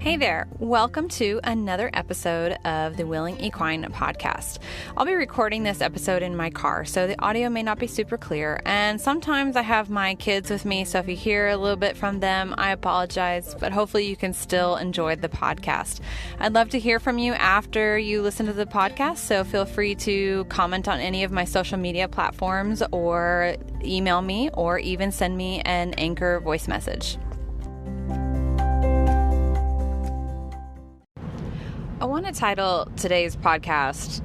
Hey there, welcome to another episode of the Willing Equine podcast. I'll be recording this episode in my car, so the audio may not be super clear, and sometimes I have my kids with me, so if you hear a little bit from them, I apologize, but hopefully you can still enjoy the podcast. I'd love to hear from you after you listen to the podcast, so feel free to comment on any of my social media platforms or email me or even send me an Anchor voice message. I want to title today's podcast,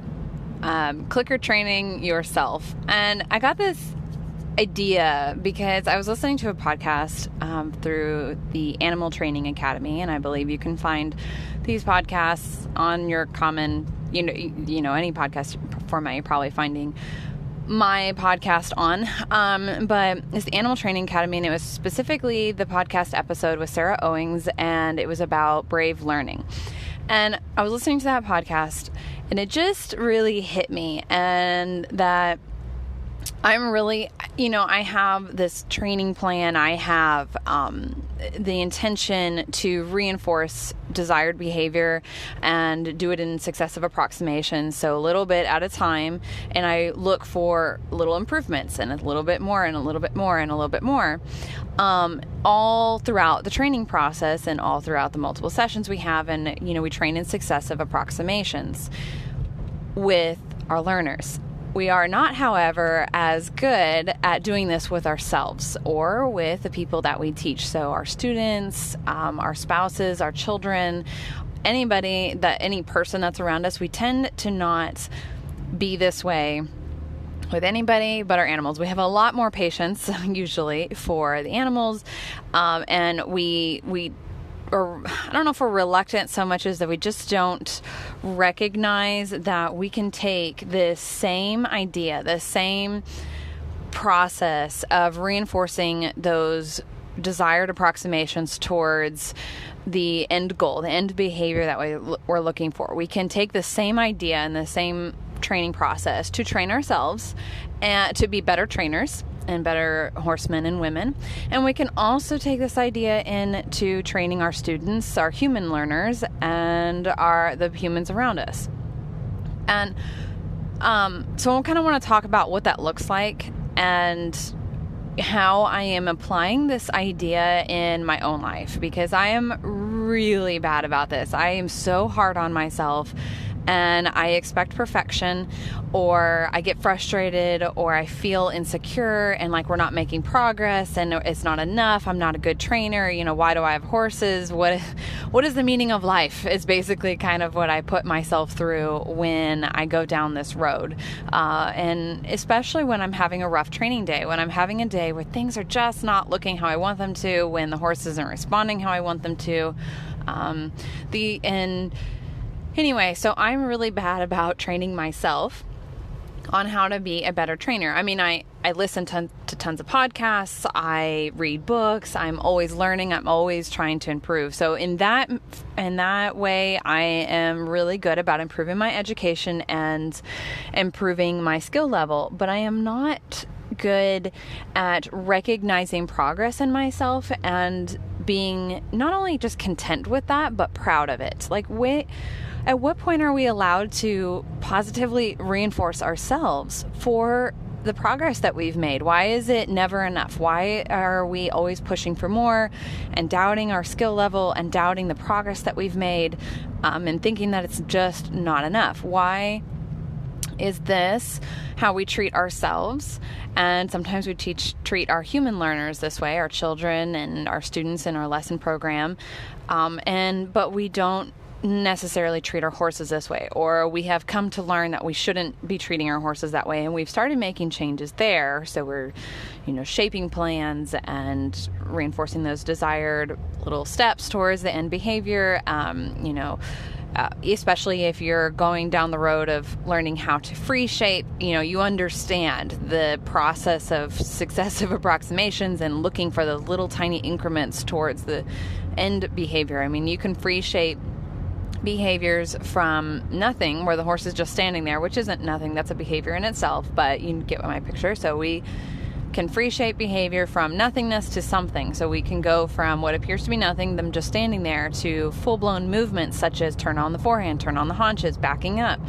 Clicker Training Yourself. And I got this idea because I was listening to a podcast through the Animal Training Academy, and I believe you can find these podcasts on your common, you know, any podcast format you're probably finding my podcast on, but it's the Animal Training Academy, and it was specifically the podcast episode with Sarah Owings, and it was about brave learning. And I was listening to that podcast, and it just really hit me, and that I'm really, I have this training plan. I have the intention to reinforce desired behavior and do it in successive approximations, so a little bit at a time, and I look for little improvements and a little bit more and a little bit more and a little bit more, all throughout the training process and all throughout the multiple sessions we have. And, we train in successive approximations with our learners. We are not, however, as good at doing this with ourselves or with the people that we teach. So our students, our spouses, our children, any person that's around us, we tend to not be this way with anybody but our animals. We have a lot more patience usually for the animals, and or I don't know if we're reluctant so much as that we just don't recognize that we can take this same idea, the same process of reinforcing those desired approximations towards the end goal, the end behavior that we're looking for. We can take the same idea and the same training process to train ourselves and to be better trainers and better horsemen and women. And we can also take this idea into training our students, our human learners, and the humans around us. And so I kind of want to talk about what that looks like and how I am applying this idea in my own life, because I am really bad about this. I am so hard on myself, and I expect perfection, or I get frustrated, or I feel insecure and like we're not making progress and it's not enough. I'm not a good trainer. Why do I have horses? What is the meaning of life is basically kind of what I put myself through when I go down this road. And especially when I'm having a rough training day, when I'm having a day where things are just not looking how I want them to, when the horse isn't responding how I want them to. Anyway, so I'm really bad about training myself on how to be a better trainer. I mean, I listen to tons of podcasts, I read books, I'm always learning, I'm always trying to improve. So in that way, I am really good about improving my education and improving my skill level, but I am not good at recognizing progress in myself and being not only just content with that, but proud of it. At what point are we allowed to positively reinforce ourselves for the progress that we've made? Why is it never enough? Why are we always pushing for more and doubting our skill level and doubting the progress that we've made, and thinking that it's just not enough? Why is this how we treat ourselves? And sometimes we treat our human learners this way, our children and our students in our lesson program, but we don't necessarily treat our horses this way, or we have come to learn that we shouldn't be treating our horses that way, and we've started making changes there. So we're shaping plans and reinforcing those desired little steps towards the end behavior. Especially if you're going down the road of learning how to free shape, you understand the process of successive approximations and looking for the little tiny increments towards the end behavior. I mean, you can free shape behaviors from nothing, where the horse is just standing there, which isn't nothing, that's a behavior in itself, but you get my picture. So we can free shape behavior from nothingness to something. So we can go from what appears to be nothing, them just standing there, to full-blown movements such as turn on the forehand, turn on the haunches, backing up,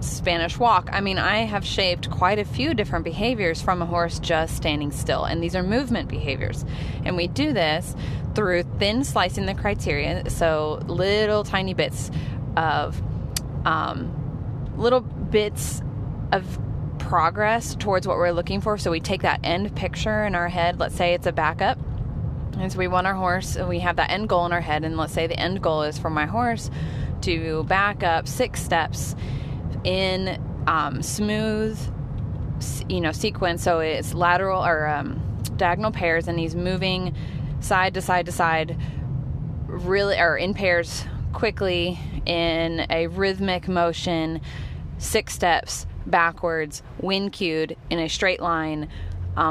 Spanish walk. I mean, I have shaped quite a few different behaviors from a horse just standing still, and these are movement behaviors. And we do this through thin slicing the criteria, so little tiny bits of progress towards what we're looking for. So we take that end picture in our head. Let's say it's a backup, and so we want our horse, we have that end goal in our head, and let's say the end goal is for my horse to back up 6 steps in smooth, sequence. So it's lateral or diagonal pairs, and he's moving side to side to side, really, or in pairs quickly in a rhythmic motion, 6 steps backwards, wind cued in a straight line,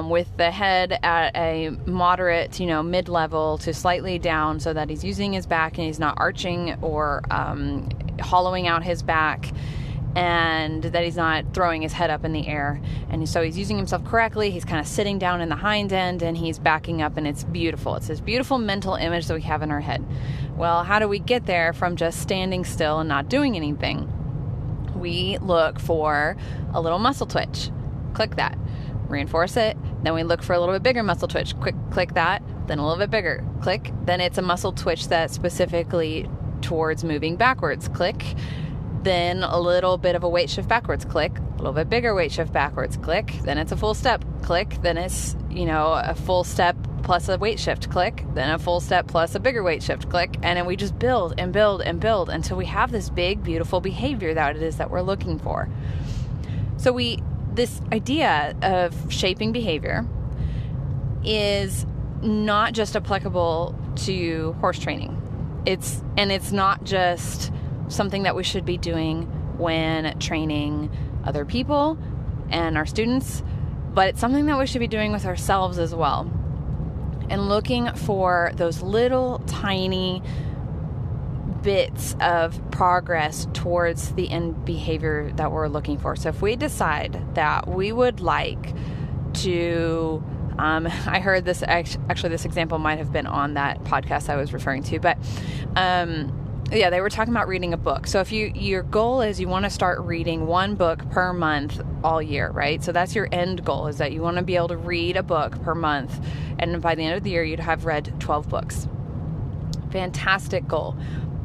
with the head at a moderate, mid-level to slightly down, so that he's using his back and he's not arching or hollowing out his back, and that he's not throwing his head up in the air. And so he's using himself correctly. He's kind of sitting down in the hind end, and he's backing up, and it's beautiful. It's this beautiful mental image that we have in our head. Well, how do we get there from just standing still and not doing anything? We look for a little muscle twitch. Click that. Reinforce it. Then we look for a little bit bigger muscle twitch. Click that. Then a little bit bigger. Click. Then it's a muscle twitch that's specifically towards moving backwards. Click. Then a little bit of a weight shift backwards. Click. A little bit bigger weight shift backwards. Click. Then it's a full step. Click. Then it's, a full step plus a weight shift. Click. Then a full step plus a bigger weight shift. Click. And then we just build and build and build until we have this big, beautiful behavior that it is that we're looking for. So this idea of shaping behavior is not just applicable to horse training. It's not just something that we should be doing when training other people and our students, but it's something that we should be doing with ourselves as well. And looking for those little tiny bits of progress towards the end behavior that we're looking for. So if we decide that we would like to, I heard this, actually this example might have been on that podcast I was referring to, but they were talking about reading a book. So if your goal is you want to start reading 1 book per month all year, right? So that's your end goal, is that you want to be able to read a book per month. And by the end of the year, you'd have read 12 books. Fantastic goal.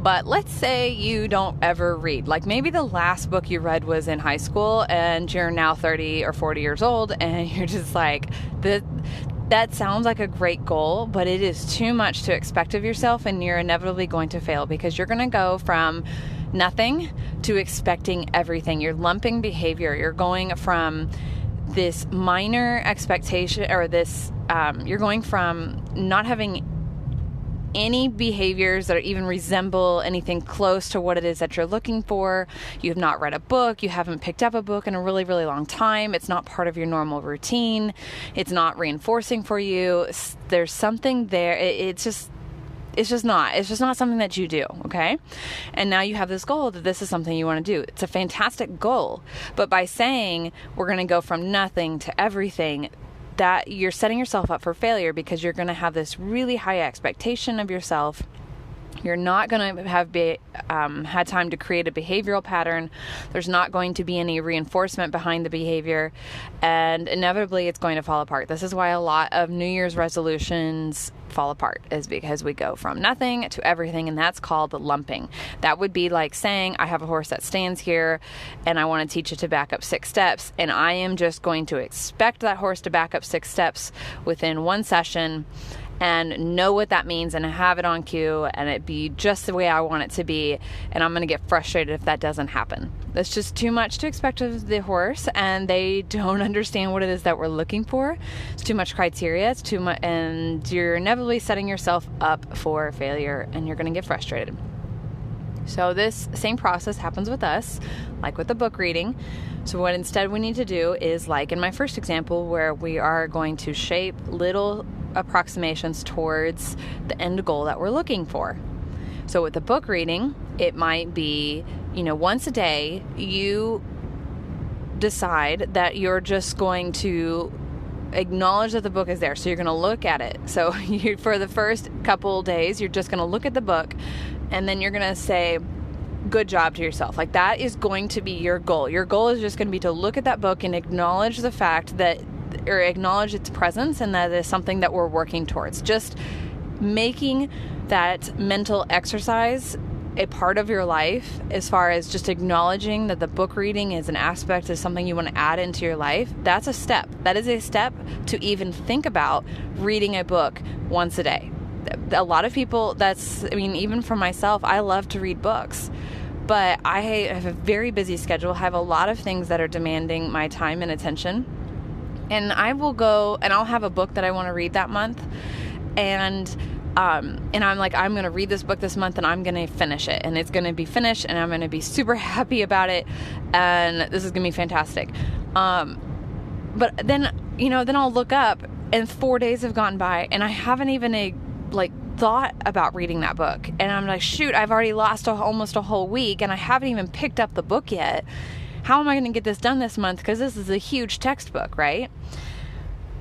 But let's say you don't ever read. Like maybe the last book you read was in high school and you're now 30 or 40 years old, and you're just like, that sounds like a great goal, but it is too much to expect of yourself, and you're inevitably going to fail because you're going to go from nothing to expecting everything. You're lumping behavior. You're going from this minor expectation, or this, you're going from not having any behaviors that even resemble anything close to what it is that you're looking for. You have not read a book. You haven't picked up a book in a really, really long time. It's not part of your normal routine. It's not reinforcing for you. There's something there. It's just not something that you do. Okay. And now you have this goal that this is something you want to do. It's a fantastic goal. But by saying we're going to go from nothing to everything, that you're setting yourself up for failure, because you're going to have this really high expectation of yourself. You're not going to have had time to create a behavioral pattern. There's not going to be any reinforcement behind the behavior, and inevitably it's going to fall apart. This is why a lot of New Year's resolutions fall apart, is because we go from nothing to everything, and that's called lumping. That would be like saying, I have a horse that stands here and I want to teach it to back up 6 steps, and I am just going to expect that horse to back up 6 steps within 1 session and know what that means and have it on cue and it be just the way I want it to be, and I'm going to get frustrated if that doesn't happen. That's just too much to expect of the horse, and they don't understand what it is that we're looking for. It's too much criteria, it's too much, and you're inevitably setting yourself up for failure, and you're going to get frustrated. So this same process happens with us, like with the book reading. So what instead we need to do is, like in my first example, where we are going to shape little approximations towards the end goal that we're looking for. So with the book reading, it might be, once a day, you decide that you're just going to acknowledge that the book is there. So you're going to look at it. So for the first couple days, you're just going to look at the book, and then you're going to say, good job to yourself. Like, that is going to be your goal. Your goal is just going to be to look at that book and acknowledge the fact that, or acknowledge its presence, and that is something that we're working towards. Just making that mental exercise a part of your life, as far as just acknowledging that the book reading is an aspect, is something you want to add into your life. That's a step. That is a step to even think about reading a book once a day. A lot of people, even for myself, I love to read books, but I have a very busy schedule. I have a lot of things that are demanding my time and attention. And I will go and I'll have a book that I want to read that month. And I'm like, I'm going to read this book this month, and I'm going to finish it, and it's going to be finished, and I'm going to be super happy about it, and this is going to be fantastic. But then I'll look up, and 4 days have gone by, and I haven't even thought about reading that book. And I'm like, shoot, I've already lost almost a whole week, and I haven't even picked up the book yet. How am I going to get this done this month? Because this is a huge textbook, right?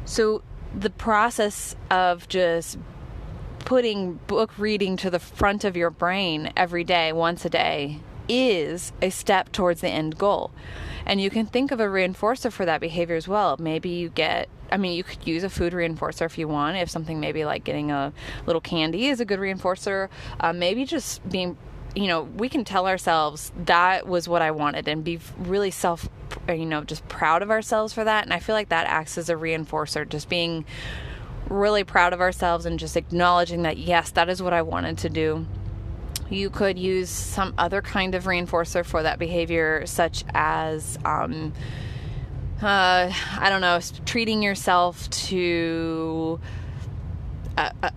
So the process of just putting book reading to the front of your brain every day, once a day, is a step towards the end goal. And you can think of a reinforcer for that behavior as well. Maybe you could use a food reinforcer if you want. If something maybe like getting a little candy is a good reinforcer. Maybe just being, we can tell ourselves that was what I wanted, and be really just proud of ourselves for that. And I feel like that acts as a reinforcer, just being really proud of ourselves and just acknowledging that, yes, that is what I wanted to do. You could use some other kind of reinforcer for that behavior, such as, treating yourself to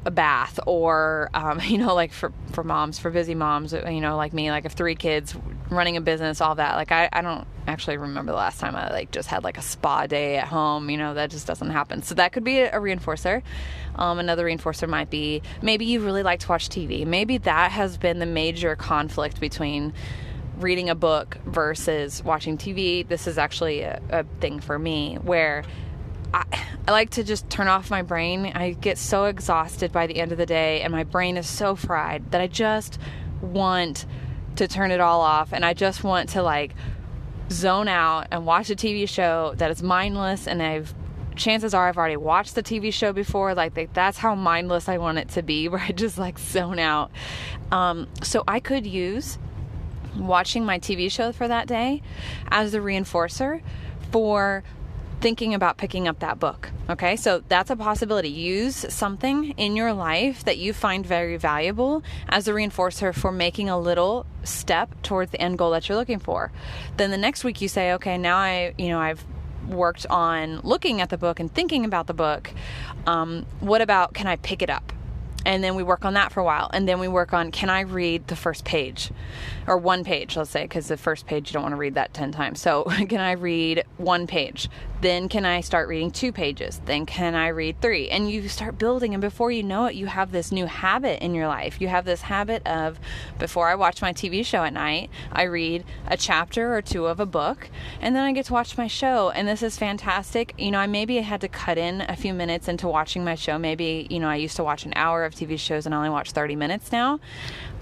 a bath, or, for moms, for busy moms, like me, like, if 3 kids, running a business, all that. Like, I don't actually remember the last time I just had a spa day at home. That just doesn't happen. So that could be a reinforcer. Another reinforcer might be, maybe you really like to watch TV. Maybe that has been the major conflict between reading a book versus watching TV. This is actually a thing for me where I like to just turn off my brain. I get so exhausted by the end of the day, and my brain is so fried that I just want to turn it all off, and I just want to zone out and watch a TV show that is mindless. And chances are I've already watched the TV show before. That's how mindless I want it to be, where I just zone out. So I could use watching my TV show for that day as the reinforcer for thinking about picking up that book. Okay, so that's a possibility. Use something in your life that you find very valuable as a reinforcer for making a little step towards the end goal that you're looking for. Then the next week you say, okay, now I've worked on looking at the book and thinking about the book. What about, can I pick it up? And then we work on that for a while. And then we work on, can I read the first page? Or one page, let's say, because the first page, you don't want to read that 10 times. So can I read 1 page? Then can I start reading 2 pages? Then can I read 3? And you start building, and before you know it, you have this new habit in your life. You have this habit of, before I watch my TV show at night, I read a chapter or 2 of a book, and then I get to watch my show. And this is fantastic. I had to cut in a few minutes into watching my show. Maybe, I used to watch an hour of TV shows and I only watch 30 minutes now.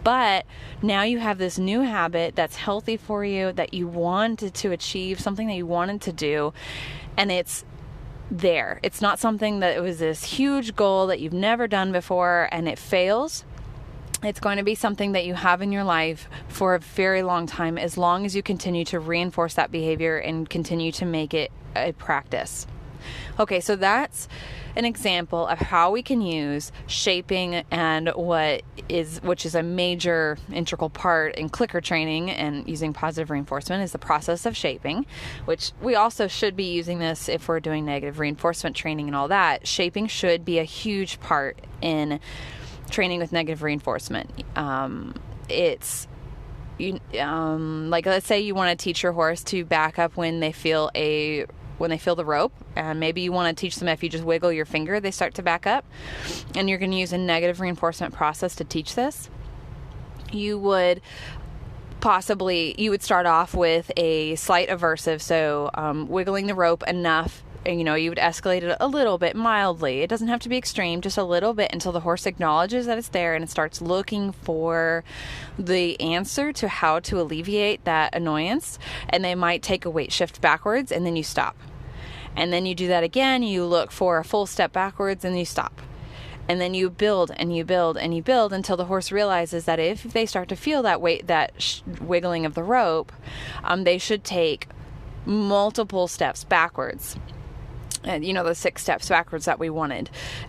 But now you have this new habit that's healthy for you, that you wanted to achieve, something that you wanted to do, and it's there. It's not something that it was this huge goal that you've never done before and it fails. It's going to be something that you have in your life for a very long time, as long as you continue to reinforce that behavior and continue to make it a practice. Okay, so that's an example of how we can use shaping, and which is a major integral part in clicker training and using positive reinforcement, is the process of shaping, which we also should be using this if we're doing negative reinforcement training and all that. Shaping should be a huge part in training with negative reinforcement. Let's say you want to teach your horse to back up when they feel the rope, and maybe you want to teach them, if you just wiggle your finger, they start to back up, and you're going to use a negative reinforcement process to teach this. You would start off with a slight aversive, so wiggling the rope enough you would escalate it a little bit mildly. It doesn't have to be extreme, just a little bit until the horse acknowledges that it's there and it starts looking for the answer to how to alleviate that annoyance. And they might take a weight shift backwards and then you stop. And then you do that again. You look for a full step backwards and you stop. And then you build and you build and you build until the horse realizes that if they start to feel that wiggling of the rope, they should take multiple steps backwards. And the 6 steps backwards that we wanted.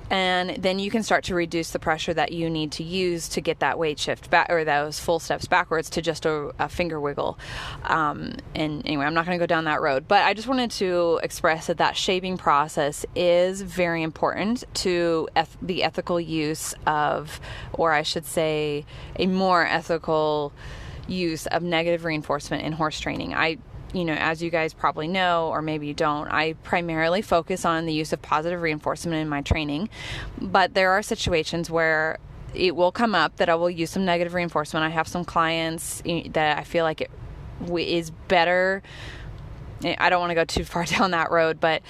And then you can start to reduce the pressure that you need to use to get that weight shift back, or those full steps backwards, to just a finger wiggle. And anyway, I'm not going to go down that road, but I just wanted to express that shaping process is very important to the ethical use of, or I should say, a more ethical use of negative reinforcement in horse training. As you guys probably know, or maybe you don't, I primarily focus on the use of positive reinforcement in my training, but there are situations where it will come up that I will use some negative reinforcement. I have some clients that I feel like it is better. I don't want to go too far down that road, but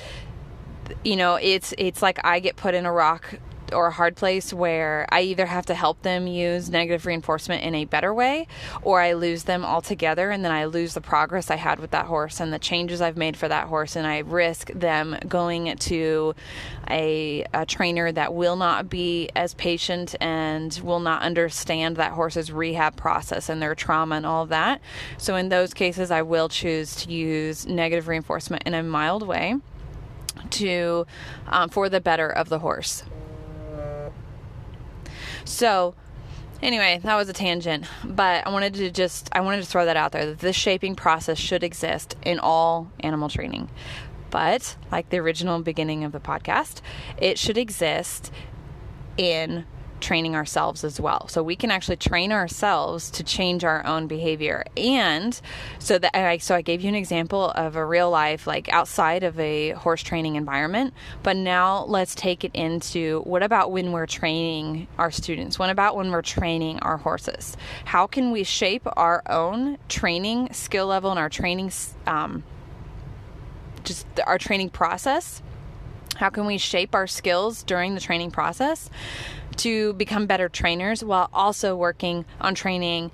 it's like I get put in a rock or a hard place where I either have to help them use negative reinforcement in a better way, or I lose them altogether, and then I lose the progress I had with that horse and the changes I've made for that horse, and I risk them going to a trainer that will not be as patient and will not understand that horse's rehab process and their trauma and all of that. So in those cases, I will choose to use negative reinforcement in a mild way for the better of the horse. So anyway, that was a tangent, but I wanted to throw that out there, that this shaping process should exist in all animal training. But like the original beginning of the podcast, it should exist in training ourselves as well. So we can actually train ourselves to change our own behavior. And so I gave you an example of a real life, like outside of a horse training environment, but now let's take it into, what about when we're training our students? What about when we're training our horses? How can we shape our own training skill level and our training, just our training process? How can we shape our skills during the training process to become better trainers while also working on training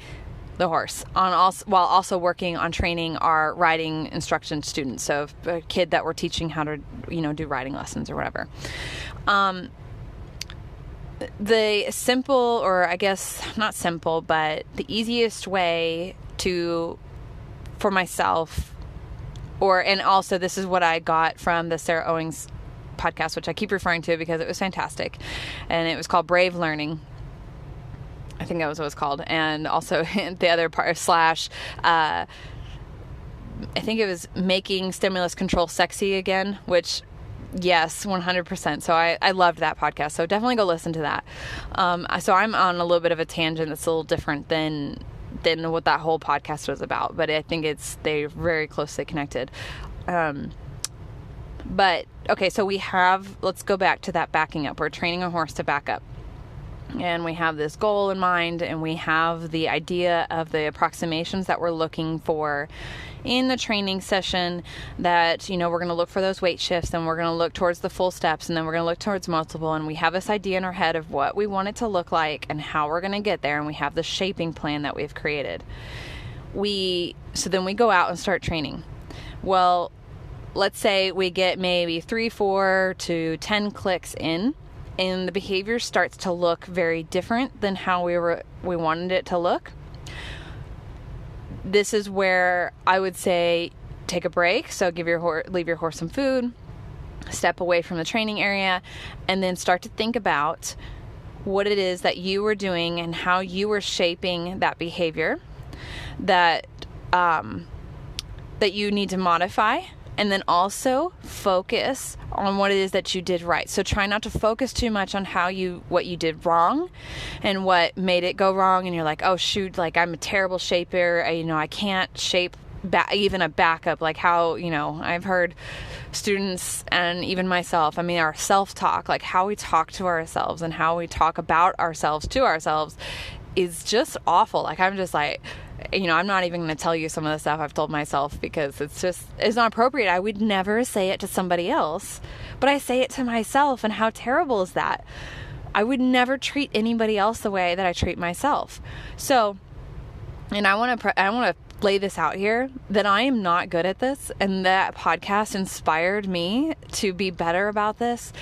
the horse, while also working on training our riding instruction students? So a kid that we're teaching how to, do riding lessons or whatever. The simple, or I guess not simple, but the easiest way for myself, and also this is what I got from the Sarah Owings podcast, which I keep referring to because it was fantastic, and it was called Brave Learning. I think that was what it was called. And also the other part I think it was Making Stimulus Control Sexy Again, which, yes, 100%. So I loved that podcast. So definitely go listen to that. So I'm on a little bit of a tangent that's a little different than what that whole podcast was about, but I think they're very closely connected. But okay, so let's go back to that backing up. We're training a horse to back up. And we have this goal in mind, and we have the idea of the approximations that we're looking for in the training session, that, we're going to look for those weight shifts, and we're going to look towards the full steps, and then we're going to look towards multiple, and we have this idea in our head of what we want it to look like and how we're going to get there, and we have the shaping plan that we've created. So then we go out and start training. Well, let's say we get maybe 3, 4 to 10 clicks in, and the behavior starts to look very different than how we wanted it to look. This is where I would say take a break. So leave your horse some food, step away from the training area, and then start to think about what it is that you were doing and how you were shaping that behavior that you need to modify. And then also focus on what it is that you did right. So try not to focus too much on what you did wrong and what made it go wrong. And you're like, oh shoot, like I'm a terrible shaper. I can't shape even a backup. Like how, I've heard students and even myself, our self-talk, like how we talk to ourselves and how we talk about ourselves to ourselves is just awful. Like I'm just like, I'm not even going to tell you some of the stuff I've told myself because it's not appropriate. I would never say it to somebody else, but I say it to myself. And how terrible is that? I would never treat anybody else the way that I treat myself. So, and I want to lay this out here that I am not good at this, and that podcast inspired me to be better about this.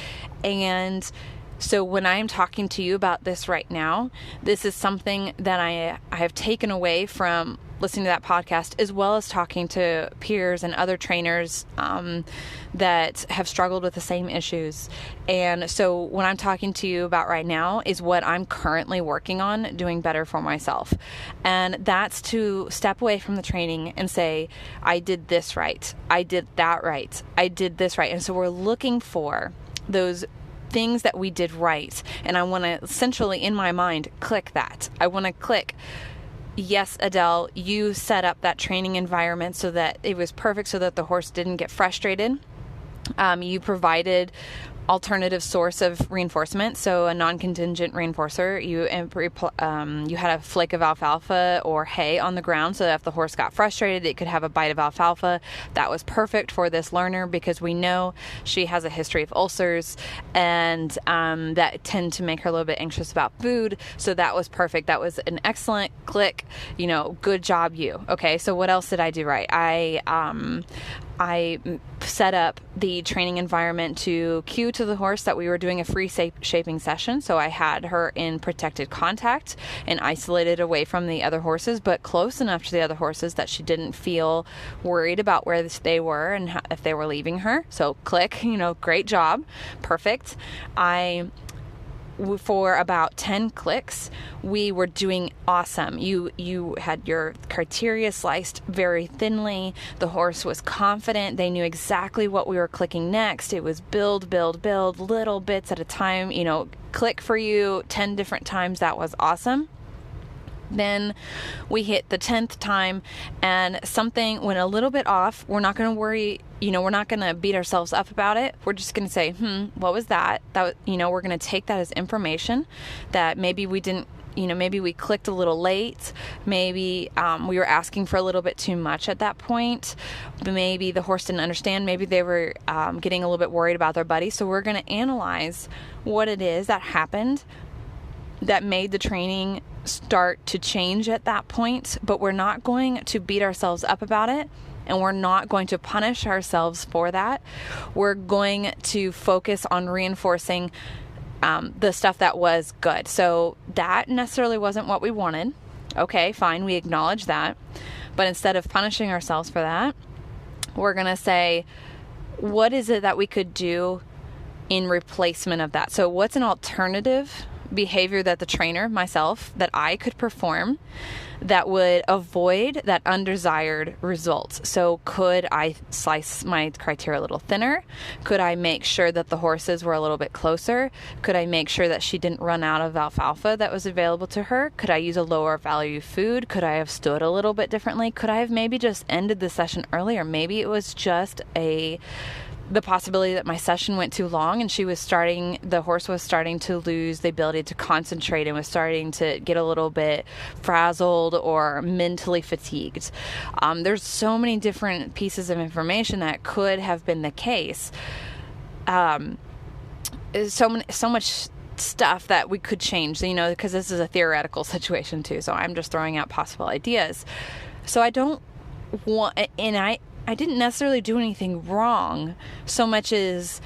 And so when I am talking to you about this right now, this is something that I have taken away from listening to that podcast, as well as talking to peers and other trainers that have struggled with the same issues. And so what I'm talking to you about right now is what I'm currently working on doing better for myself. And that's to step away from the training and say, I did this right. I did that right. I did this right. And so we're looking for those things that we did right. And I want to essentially, in my mind, click that. I want to click, yes, Adele, you set up that training environment so that it was perfect, so that the horse didn't get frustrated. You provided alternative source of reinforcement, so a non-contingent reinforcer. You had a flake of alfalfa or hay on the ground, so that if the horse got frustrated, it could have a bite of alfalfa. That was perfect for this learner because we know she has a history of ulcers, and that tend to make her a little bit anxious about food. So that was perfect. That was an excellent click. Good job, you. Okay, so what else did I do right? I set up the training environment to cue to the horse that we were doing a free shaping session. So I had her in protected contact and isolated away from the other horses, but close enough to the other horses that she didn't feel worried about where they were and if they were leaving her. So click, great job. Perfect. For about 10 clicks, we were doing awesome. You had your criteria sliced very thinly. The horse was confident. They knew exactly what we were clicking next. It was build, little bits at a time, click for you 10 different times. That was awesome. Then we hit the 10th time and something went a little bit off. We're not going to worry, we're not going to beat ourselves up about it. We're just going to say, what was that? We're going to take that as information that maybe we didn't, maybe we clicked a little late. Maybe we were asking for a little bit too much at that point. Maybe the horse didn't understand. Maybe they were getting a little bit worried about their buddy. So we're going to analyze what it is that happened that made the training start to change at that point, but we're not going to beat ourselves up about it, and we're not going to punish ourselves for that. We're going to focus on reinforcing the stuff that was good. So that necessarily wasn't what we wanted. Okay, fine, we acknowledge that. But instead of punishing ourselves for that, we're going to say, what is it that we could do in replacement of that? So what's an alternative behavior that the trainer, myself, that I could perform that would avoid that undesired result? So could I slice my criteria a little thinner? Could I make sure that the horses were a little bit closer? Could I make sure that she didn't run out of alfalfa that was available to her? Could I use a lower value food? Could I have stood a little bit differently? Could I have maybe just ended the session earlier? Maybe it was just the possibility that my session went too long and the horse was starting to lose the ability to concentrate and was starting to get a little bit frazzled or mentally fatigued. There's so many different pieces of information that could have been the case. So much stuff that we could change, because this is a theoretical situation too. So I'm just throwing out possible ideas. So I don't want, and I didn't necessarily do anything wrong so much as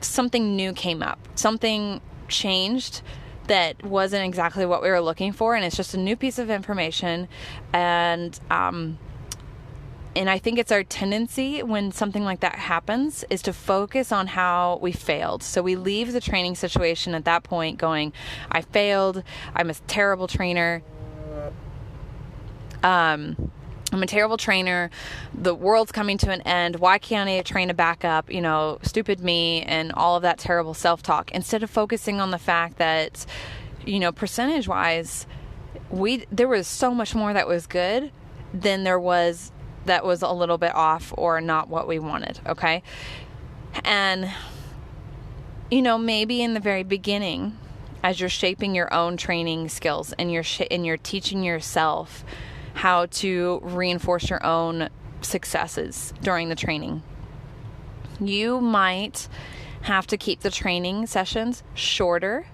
something new came up. Something changed that wasn't exactly what we were looking for, and it's just a new piece of information. And I think it's our tendency when something like that happens is to focus on how we failed. So we leave the training situation at that point going, I failed, I'm a terrible trainer. I'm a terrible trainer. The world's coming to an end. Why can't I train a backup? Stupid me, and all of that terrible self-talk. Instead of focusing on the fact that, percentage-wise, there was so much more that was good than there was that was a little bit off or not what we wanted. Okay, and maybe in the very beginning, as you're shaping your own training skills and you're teaching yourself how to reinforce your own successes during the training. You might have to keep the training sessions shorter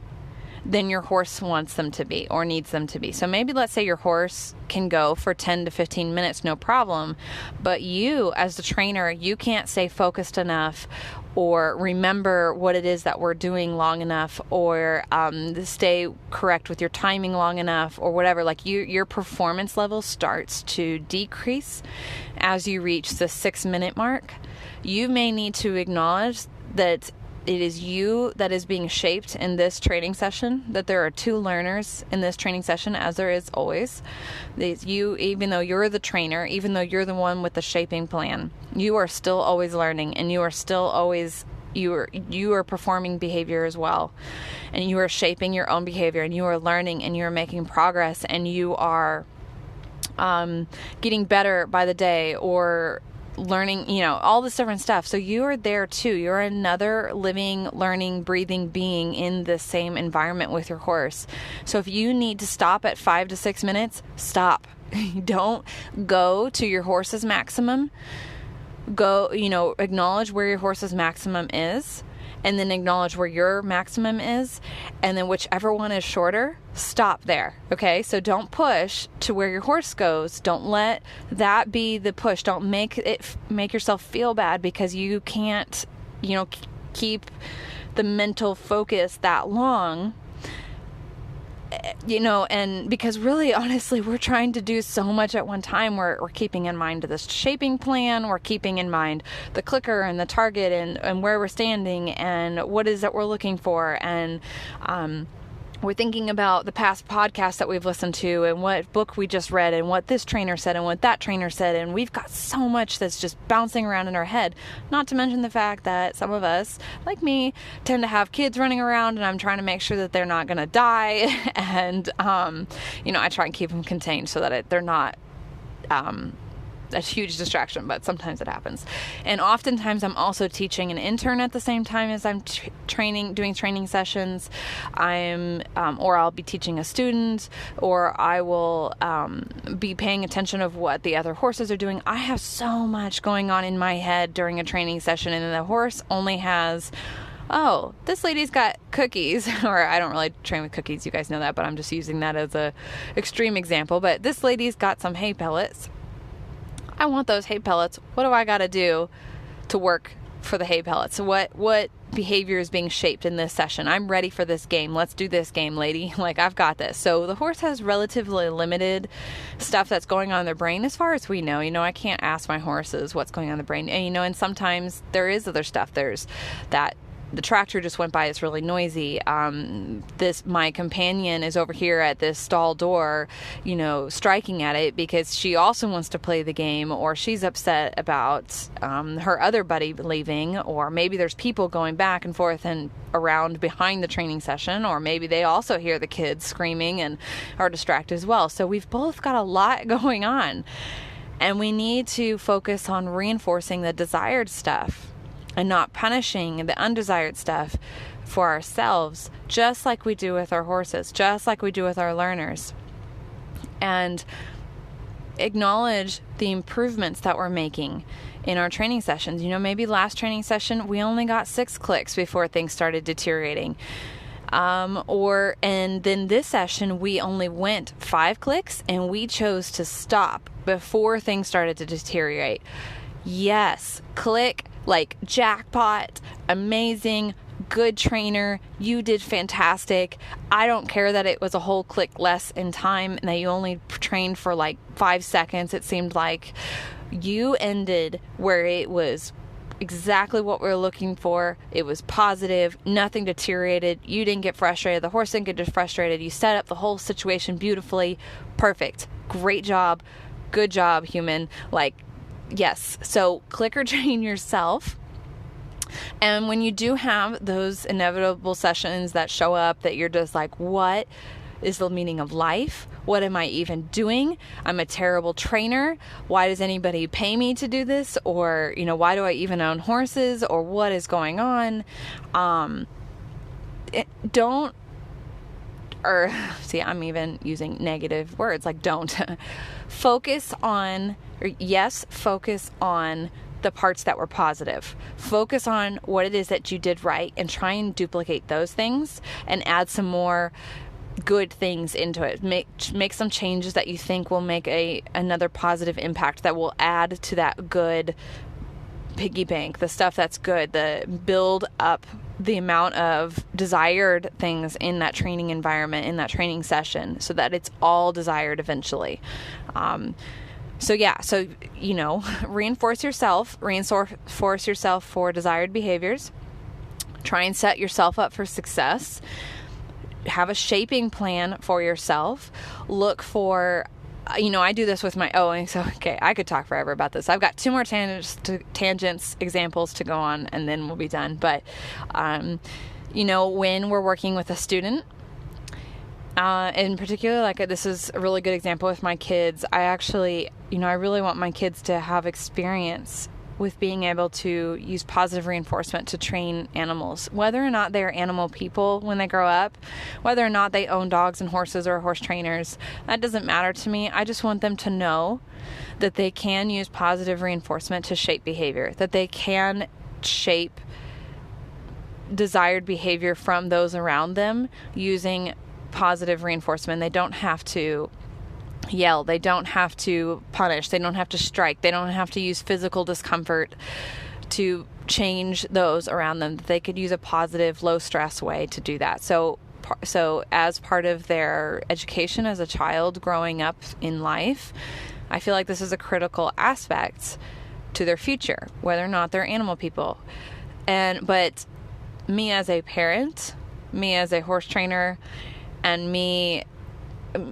than your horse wants them to be or needs them to be. So maybe let's say your horse can go for 10 to 15 minutes, no problem, but you as the trainer, you can't stay focused enough or remember what it is that we're doing long enough, or stay correct with your timing long enough, or whatever. Like your performance level starts to decrease as you reach the 6-minute mark. You may need to acknowledge that it is you that is being shaped in this training session, that there are two learners in this training session, as there is always. You, even though you're the trainer, even though you're the one with the shaping plan, you are still always learning, and you are still always, you are performing behavior as well, and you are shaping your own behavior, and you are learning, and you are making progress, and you are getting better by the day, or learning, all this different stuff. So you are there too. You're another living, learning, breathing being in the same environment with your horse. So if you need to stop at 5 to 6 minutes, stop. Don't go to your horse's maximum. Go, acknowledge where your horse's maximum is, and then acknowledge where your maximum is, and then whichever one is shorter, stop there. Okay, so don't push to where your horse goes. Don't let that be the push. Don't make yourself feel bad because you can't, keep the mental focus that long. And because really, honestly, we're trying to do so much at one time. We're keeping in mind this shaping plan. We're keeping in mind the clicker and the target and where we're standing and what is that we're looking for. And, we're thinking about the past podcasts that we've listened to and what book we just read and what this trainer said and what that trainer said. And we've got so much that's just bouncing around in our head. Not to mention the fact that some of us, like me, tend to have kids running around, and I'm trying to make sure that they're not going to die. And, I try and keep them contained so that they're not a huge distraction, but sometimes it happens. And oftentimes I'm also teaching an intern at the same time as I'm doing training sessions. Or I'll be teaching a student, or I will be paying attention of what the other horses are doing. I have so much going on in my head during a training session, and the horse only has, oh, this lady's got cookies, or I don't really train with cookies, you guys know that, but I'm just using that as a extreme example. But this lady's got some hay pellets. I want those hay pellets. What do I got to do to work for the hay pellets? What behavior is being shaped in this session? I'm ready for this game. Let's do this game, lady. Like, I've got this. So the horse has relatively limited stuff that's going on in their brain as far as we know. I can't ask my horses what's going on in the brain. And, and sometimes there is other stuff. There's that the tractor just went by. It's really noisy. My companion is over here at this stall door, striking at it because she also wants to play the game, or she's upset about her other buddy leaving, or maybe there's people going back and forth and around behind the training session, or maybe they also hear the kids screaming and are distracted as well. So we've both got a lot going on, and we need to focus on reinforcing the desired stuff and not punishing the undesired stuff for ourselves, just like we do with our horses, just like we do with our learners. And acknowledge the improvements that we're making in our training sessions. Maybe last training session, we only got 6 clicks before things started deteriorating. And then this session, we only went 5 clicks, and we chose to stop before things started to deteriorate. Yes, click. Like, jackpot, amazing, good trainer, you did fantastic. I don't care that it was a whole click less in time and that you only trained for like 5 seconds. It seemed like you ended where it was exactly what we were looking for. It was positive, nothing deteriorated. You didn't get frustrated. The horse didn't get frustrated. You set up the whole situation beautifully. Perfect. Great job. Good job, human. Yes, so clicker train yourself. And when you do have those inevitable sessions that show up that you're just like, what is the meaning of life? What am I even doing? I'm a terrible trainer. Why does anybody pay me to do this? Or, why do I even own horses? Or what is going on? Don't or see, I'm even using negative words like don't. Focus on the parts that were positive. Focus on what it is that you did right and try and duplicate those things and add some more good things into it. Make some changes that you think will make another positive impact that will add to that good piggy bank, the stuff that's good, the build up the amount of desired things in that training environment, in that training session, so that it's all desired eventually. So reinforce yourself for desired behaviors. Try and set yourself up for success. Have a shaping plan for yourself. Look for, I do this with I could talk forever about this. I've got 2 more tangents, examples to go on, and then we'll be done. But, when we're working with a student, in particular, this is a really good example with my kids. I really want my kids to have experience with being able to use positive reinforcement to train animals, whether or not they're animal people when they grow up, whether or not they own dogs and horses or horse trainers. That doesn't matter to me. I just want them to know that they can use positive reinforcement to shape behavior, that they can shape desired behavior from those around them using positive reinforcement. They don't have to yell, they don't have to punish, they don't have to strike, they don't have to use physical discomfort to change those around them. They could use a positive, low stress way to do that. So as part of their education as a child growing up in life, I feel like this is a critical aspect to their future, whether or not they're animal people. But me as a parent, me as a horse trainer, and me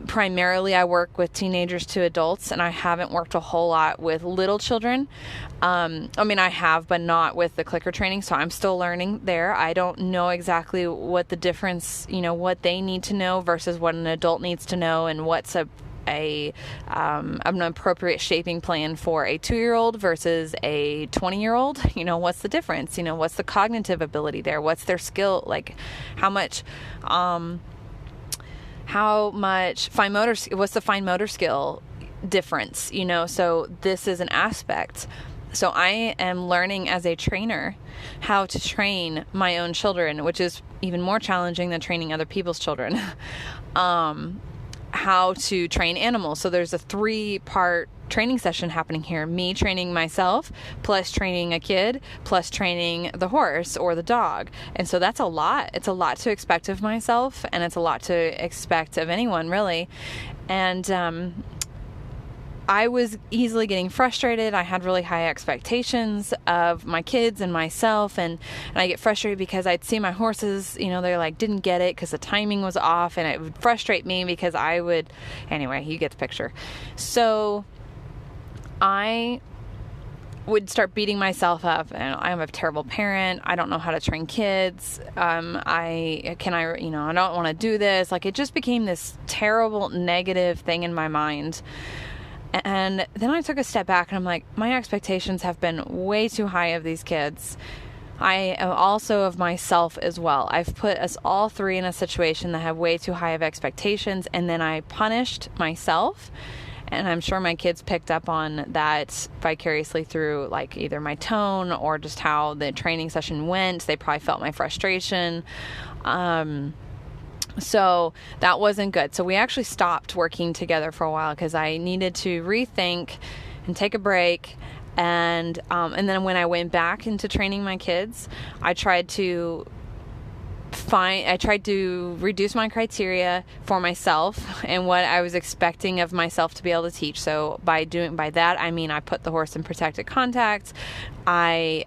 primarily, I work with teenagers to adults, and I haven't worked a whole lot with little children. I have, but not with the clicker training, so I'm still learning there. I don't know exactly what the difference, what they need to know versus what an adult needs to know, and what's an appropriate shaping plan for a 2-year-old versus a 20-year-old. What's the difference? What's the cognitive ability there? What's their skill? How much fine motor, what's the fine motor skill difference, so this is an aspect. So I am learning as a trainer how to train my own children, which is even more challenging than training other people's children, how to train animals. So there's a 3-part training session happening here. Me training myself, plus training a kid, plus training the horse or the dog. And so that's a lot. It's a lot to expect of myself, and it's a lot to expect of anyone, really. And I was easily getting frustrated. I had really high expectations of my kids and myself, and I get frustrated because I'd see my horses, they didn't get it because the timing was off, and it would frustrate me because anyway, you get the picture. So I would start beating myself up, and I'm a terrible parent. I don't know how to train kids. I don't want to do this. It just became this terrible negative thing in my mind. And then I took a step back, and I'm like, my expectations have been way too high of these kids. I am also of myself as well. I've put us all 3 in a situation that have way too high of expectations, and then I punished myself. And I'm sure my kids picked up on that vicariously through either my tone or just how the training session went. They probably felt my frustration. So that wasn't good. So we actually stopped working together for a while because I needed to rethink and take a break. And then when I went back into training my kids, I tried to reduce my criteria for myself and what I was expecting of myself to be able to teach. So by that, I mean, I put the horse in protected contact. I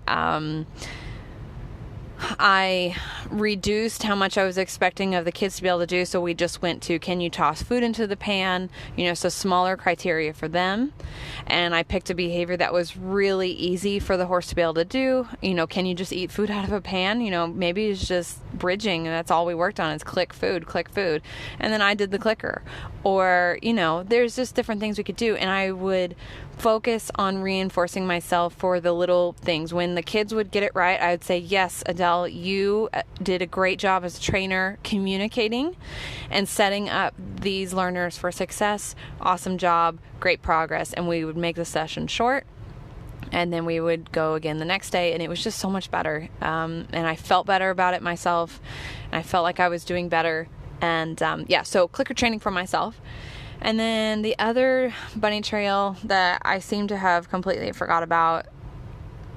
reduced how much I was expecting of the kids to be able to do. So we just went to, can you toss food into the pan? So smaller criteria for them. And I picked a behavior that was really easy for the horse to be able to do. Can you just eat food out of a pan? Maybe it's just bridging, and that's all we worked on is click food. And then I did the clicker. Or, there's just different things we could do. And I would focus on reinforcing myself for the little things. When the kids would get it right, I would say, yes, Adele, tell you did a great job as a trainer communicating and setting up these learners for success. Awesome job, great progress. And we would make the session short. And then we would go again the next day, and it was just so much better. And I felt better about it myself. And I felt like I was doing better. And so clicker training for myself. And then the other bunny trail that I seem to have completely forgot about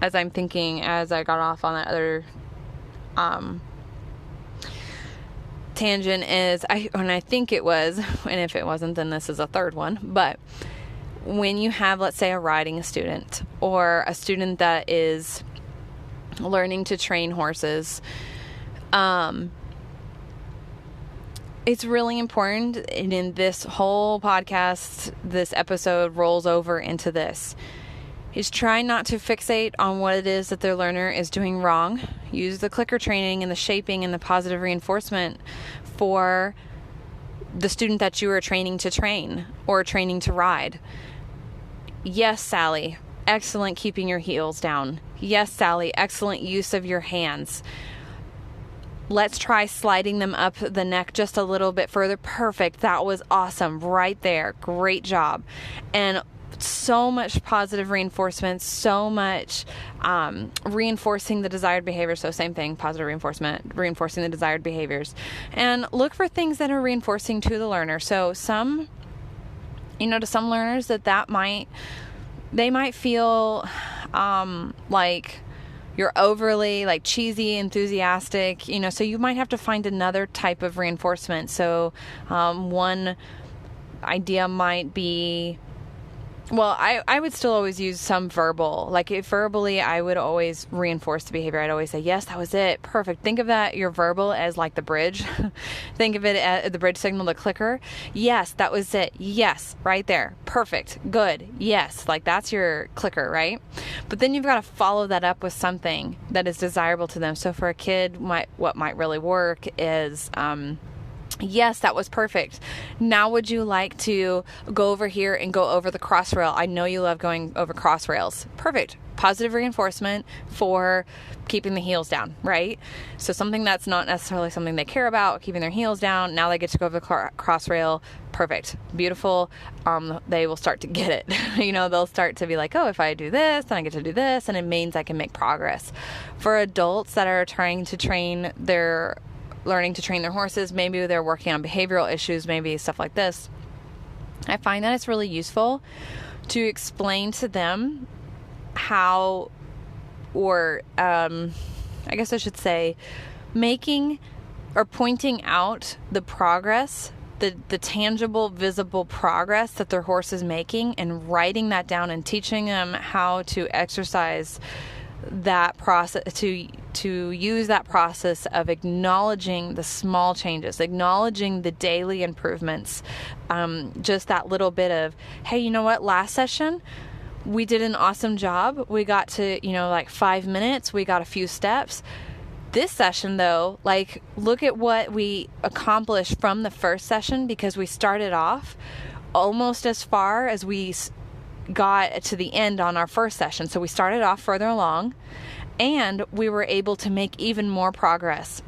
as I'm thinking, as I got off on that other tangent is, I think it was, and if it wasn't, then this is a third one, but when you have, let's say, a riding student or a student that is learning to train horses, it's really important, and in this whole podcast, this episode rolls over into this, is try not to fixate on what it is that their learner is doing wrong. Use the clicker training and the shaping and the positive reinforcement for the student that you are training to train or training to ride. Yes, Sally, excellent keeping your heels down. Yes, Sally, excellent use of your hands. Let's try sliding them up the neck just a little bit further. Perfect. That was awesome. Right there. Great job. And so much positive reinforcement, so much reinforcing the desired behavior. So same thing, positive reinforcement, reinforcing the desired behaviors. And look for things that are reinforcing to the learner. So to some learners they might feel like you're overly like cheesy, enthusiastic, so you might have to find another type of reinforcement. So one idea might be, well, I would still always use some verbal. Like if verbally, I would always reinforce the behavior. I'd always say, yes, that was it. Perfect. Think of that, your verbal, as like the bridge. Think of it as the bridge signal, the clicker. Yes, that was it. Yes, right there. Perfect. Good. Yes. Like that's your clicker, right? But then you've got to follow that up with something that is desirable to them. So for a kid, what might really work is, yes, that was perfect. Now would you like to go over here and go over the cross rail? I know you love going over cross rails. Perfect. Positive reinforcement for keeping the heels down, right? So something that's not necessarily something they care about, keeping their heels down. Now they get to go over the cross rail. Perfect. Beautiful. They will start to get it. They'll start to be like, oh, if I do this, then I get to do this, and it means I can make progress. For adults that are trying to learning to train their horses, maybe they're working on behavioral issues, maybe stuff like this, I find that it's really useful to explain to them how, or I guess I should say, making or pointing out the progress, the tangible, visible progress that their horse is making, and writing that down and teaching them how to exercise that process, to use that process of acknowledging the small changes, acknowledging the daily improvements, just that little bit of, hey, you know what, last session we did an awesome job, we got to 5 minutes, we got a few steps. This session though, like, look at what we accomplished from the first session, because we started off almost as far as we got to the end on our first session. So we started off further along, and we were able to make even more progress.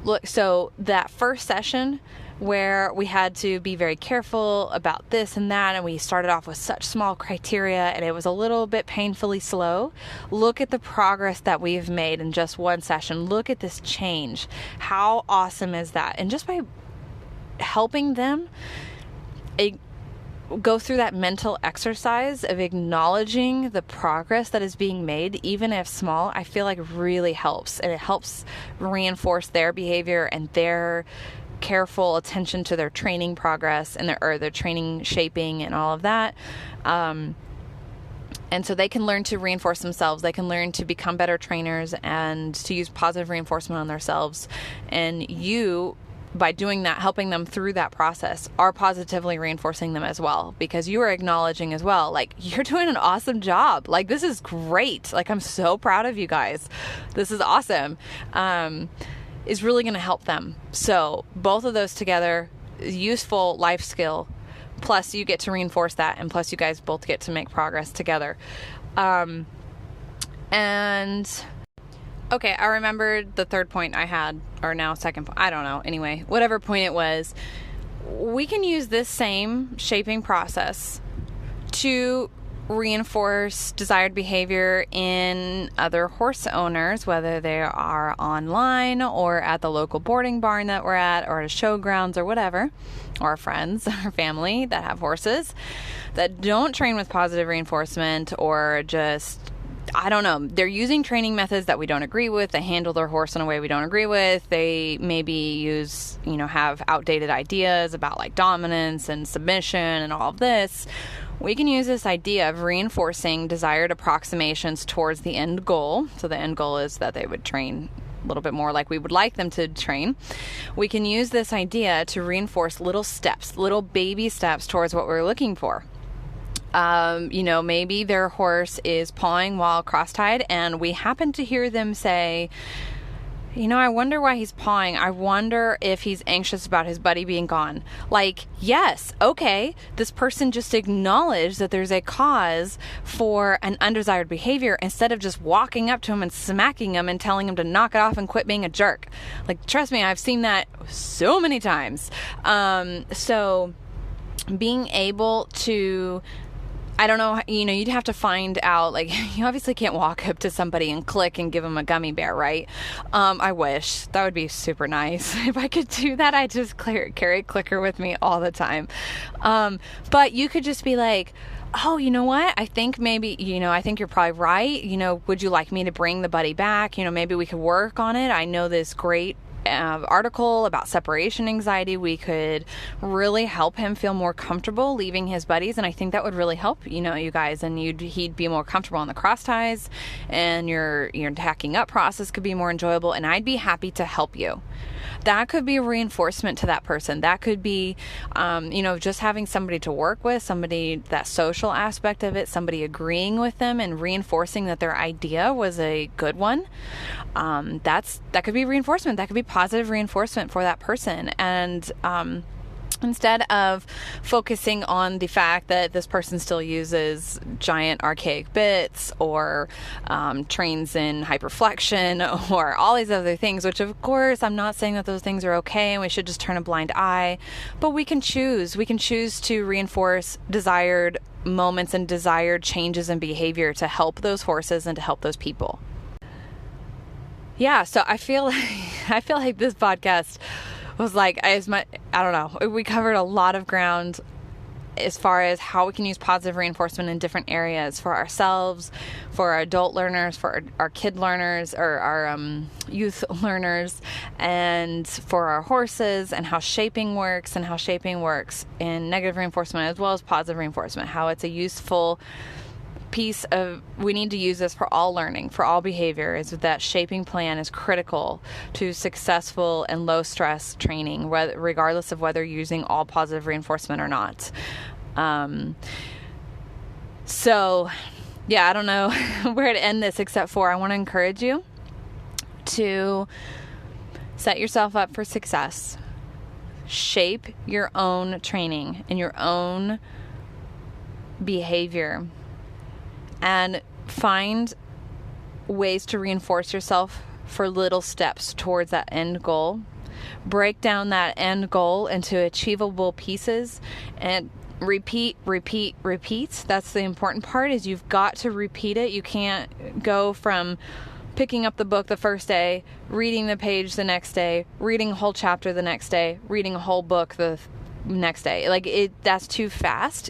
Look, so that first session where we had to be very careful about this and that, and we started off with such small criteria, and it was a little bit painfully slow. Look at the progress that we've made in just one session. Look at this change. How awesome is that? And just by helping them go through that mental exercise of acknowledging the progress that is being made, even if small, I feel like really helps. And it helps reinforce their behavior and their careful attention to their training progress and their training shaping and all of that. And so they can learn to reinforce themselves. They can learn to become better trainers and to use positive reinforcement on themselves. And you, by doing that, helping them through that process, are positively reinforcing them as well, because you are acknowledging as well, like, you're doing an awesome job. Like, this is great. Like, I'm so proud of you guys. This is awesome. Is really going to help them. So both of those together, useful life skill, plus you get to reinforce that, and plus you guys both get to make progress together. And Okay, I remembered the third point I had, or now second point. I don't know. Anyway, whatever point it was, we can use this same shaping process to reinforce desired behavior in other horse owners, whether they are online or at the local boarding barn that we're at, or at a showgrounds or whatever, or friends or family that have horses that don't train with positive reinforcement, or just, I don't know, they're using training methods that we don't agree with. They handle their horse in a way we don't agree with. They maybe have outdated ideas about like dominance and submission and all of this. We can use this idea of reinforcing desired approximations towards the end goal. So the end goal is that they would train a little bit more like we would like them to train. We can use this idea to reinforce little steps, little baby steps towards what we're looking for. Maybe their horse is pawing while cross-tied, and we happen to hear them say, I wonder why he's pawing. I wonder if he's anxious about his buddy being gone. Like, yes, okay, this person just acknowledged that there's a cause for an undesired behavior instead of just walking up to him and smacking him and telling him to knock it off and quit being a jerk. Like, trust me, I've seen that so many times. So being able to, I don't know, you'd have to find out, like, you obviously can't walk up to somebody and click and give them a gummy bear, right? I wish. That would be super nice. If I could do that, I'd just carry Clicker with me all the time. But you could just be like, oh, you know what? I think maybe, I think you're probably right. Would you like me to bring the buddy back? Maybe we could work on it. I know this great article about separation anxiety. We could really help him feel more comfortable leaving his buddies, and I think that would really help you guys, and he'd be more comfortable on the cross ties, and your tacking up process could be more enjoyable, and I'd be happy to help you. That could be a reinforcement to that person. That could be just having somebody to work with, somebody, that social aspect of it, somebody agreeing with them and reinforcing that their idea was a good one. That could be reinforcement. That could be positive reinforcement for that person. And instead of focusing on the fact that this person still uses giant archaic bits or trains in hyperflexion or all these other things, which of course I'm not saying that those things are okay and we should just turn a blind eye, but we can choose to reinforce desired moments and desired changes in behavior to help those horses and to help those people. Yeah, so I feel like this podcast was like, I don't know, we covered a lot of ground as far as how we can use positive reinforcement in different areas for ourselves, for our adult learners, for our kid learners, or our youth learners, and for our horses, and how shaping works in negative reinforcement as well as positive reinforcement, how it's a useful piece of, we need to use this for all learning, for all behavior, is that shaping plan is critical to successful and low stress training, regardless of whether you're using all positive reinforcement or not. So yeah, I don't know where to end this except for I want to encourage you to set yourself up for success. Shape your own training and your own behavior, and find ways to reinforce yourself for little steps towards that end goal. Break down that end goal into achievable pieces and repeat. That's the important part, is you've got to repeat it. You can't go from picking up the book the first day, reading the page the next day, reading a whole chapter the next day, reading a whole book the next day. That's too fast.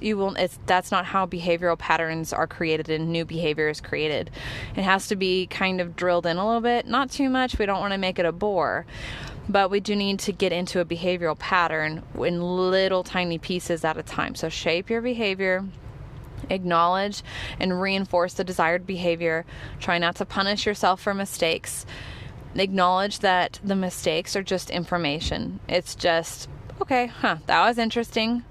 That's not how behavioral patterns are created and new behavior is created. It has to be kind of drilled in a little bit, not too much. We don't want to make it a bore, but we do need to get into a behavioral pattern in little tiny pieces at a time. So shape your behavior, acknowledge and reinforce the desired behavior. Try not to punish yourself for mistakes. Acknowledge that the mistakes are just information. It's just, okay, that was interesting.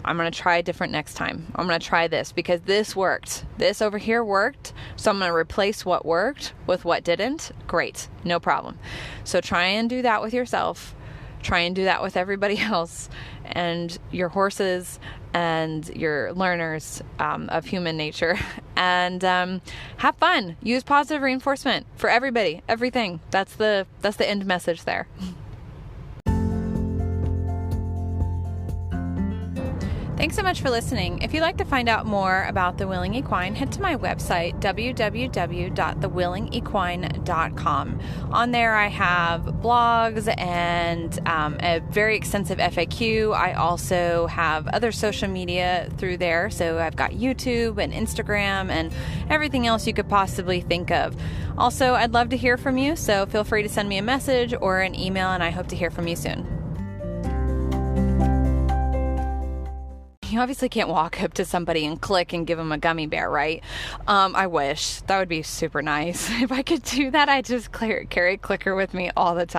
I'm going to try different next time. I'm going to try this because this worked. This over here worked. So I'm going to replace what worked with what didn't. Great. No problem. So try and do that with yourself. Try and do that with everybody else and your horses and your learners of human nature. And have fun. Use positive reinforcement for everybody, everything. That's the end message there. Thanks so much for listening. If you'd like to find out more about The Willing Equine, head to my website, www.thewillingequine.com. On there, I have blogs and a very extensive FAQ. I also have other social media through there. So I've got YouTube and Instagram and everything else you could possibly think of. Also, I'd love to hear from you, so feel free to send me a message or an email, and I hope to hear from you soon. You obviously can't walk up to somebody and click and give them a gummy bear, right? I wish. That would be super nice. If I could do that, I'd just carry Clicker with me all the time.